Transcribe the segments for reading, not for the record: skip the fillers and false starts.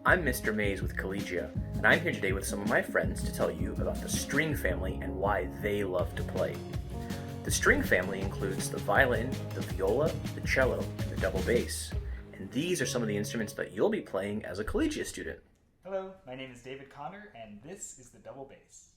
I'm Mr. Mays with Collegia, and I'm here today with some of my friends to tell you about the string family and why they love to play. The string family includes the violin, the viola, the cello, and the double bass. And these are some of the instruments that you'll be playing as a Collegia student. Hello, my name is David Connor, and this is the double bass.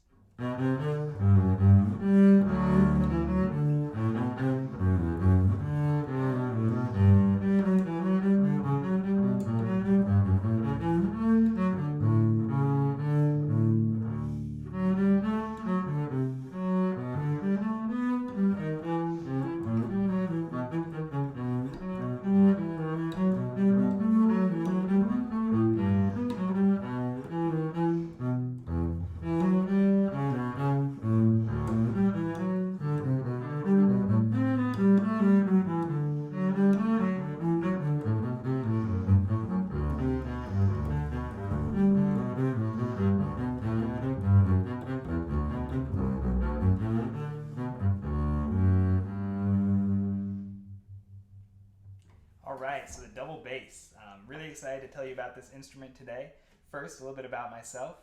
Alright, so the double bass. Really excited to tell you about this instrument today. First, a little bit about myself.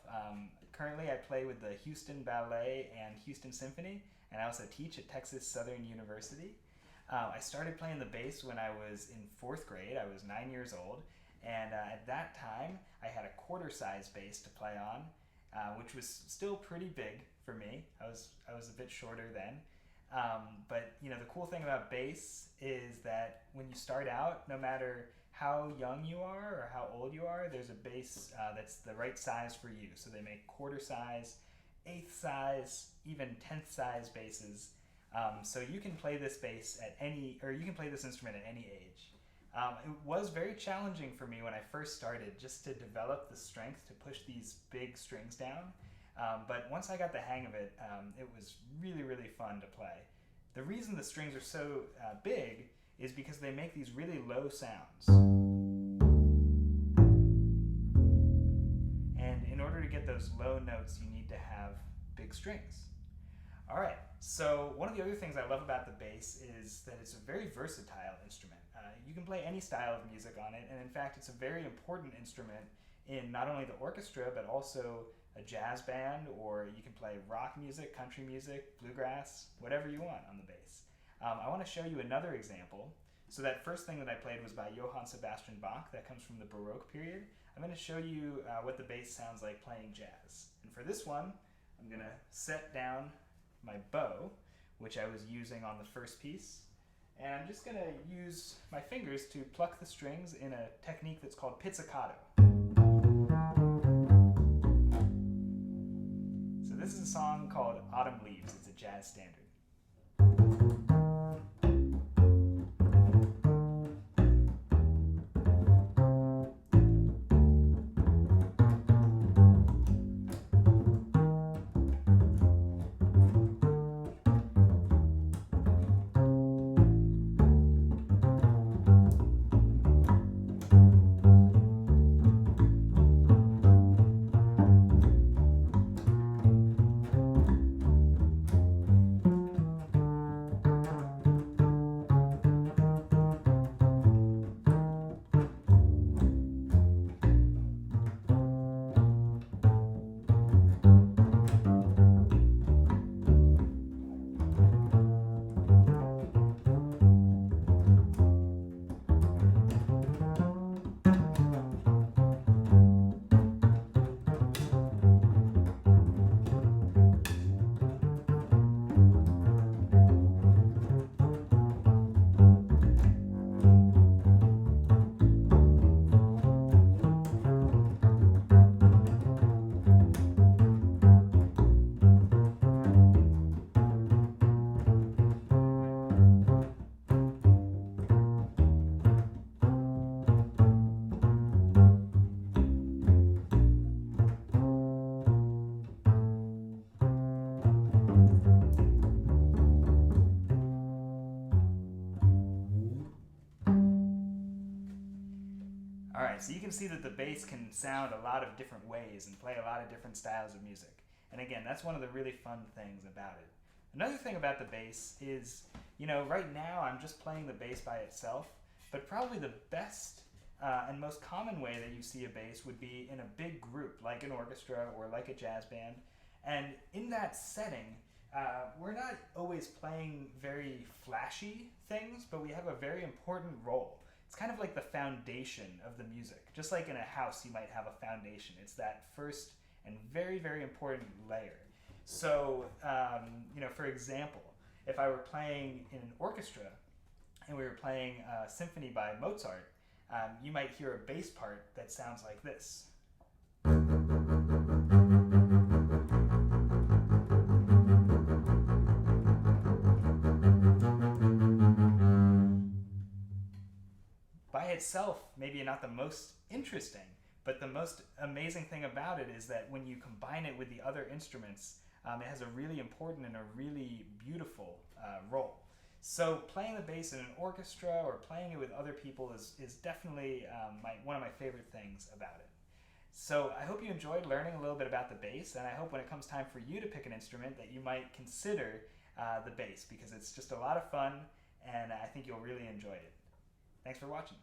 Currently, I play with the Houston Ballet and Houston Symphony, and I also teach at Texas Southern University. I started playing the bass when I was in 4th grade. I was 9 years old, and at that time, I had a quarter-size bass to play on, which was still pretty big for me. I was a bit shorter then. But the cool thing about bass is that when you start out, no matter how young you are or how old you are, there's a bass that's the right size for you. So they make quarter size, eighth size, even 10th size basses. So you can play this bass you can play this instrument at any age. It was very challenging for me when I first started, just to develop the strength to push these big strings down. But once I got the hang of it, it was really, really fun to play. The reason the strings are so big is because they make these really low sounds. And in order to get those low notes, you need to have big strings. All right, so one of the other things I love about the bass is that it's a very versatile instrument. You can play any style of music on it, and in fact, it's a very important instrument in not only the orchestra, but also a jazz band, or you can play rock music, country music, bluegrass, whatever you want on the bass. I want to show you another example. So that first thing that I played was by Johann Sebastian Bach. That comes from the Baroque period. I'm going to show you what the bass sounds like playing jazz. And for this one, I'm going to set down my bow, which I was using on the first piece. And I'm just going to use my fingers to pluck the strings in a technique that's called pizzicato. This is a song called Autumn Leaves. It's a jazz standard. So you can see that the bass can sound a lot of different ways and play a lot of different styles of music. And again, that's one of the really fun things about it. Another thing about the bass is, right now I'm just playing the bass by itself, but probably the best and most common way that you see a bass would be in a big group, like an orchestra or like a jazz band. And in that setting, we're not always playing very flashy things, but we have a very important role. It's kind of like the foundation of the music. Just like in a house, you might have a foundation. It's that first and very, very important layer. So, for example, if I were playing in an orchestra and we were playing a symphony by Mozart, you might hear a bass part that sounds like this. By itself, maybe not the most interesting, but the most amazing thing about it is that when you combine it with the other instruments, it has a really important and a really beautiful role. So playing the bass in an orchestra or playing it with other people is definitely one of my favorite things about it. So I hope you enjoyed learning a little bit about the bass, and I hope when it comes time for you to pick an instrument that you might consider the bass, because it's just a lot of fun and I think you'll really enjoy it. Thanks for watching.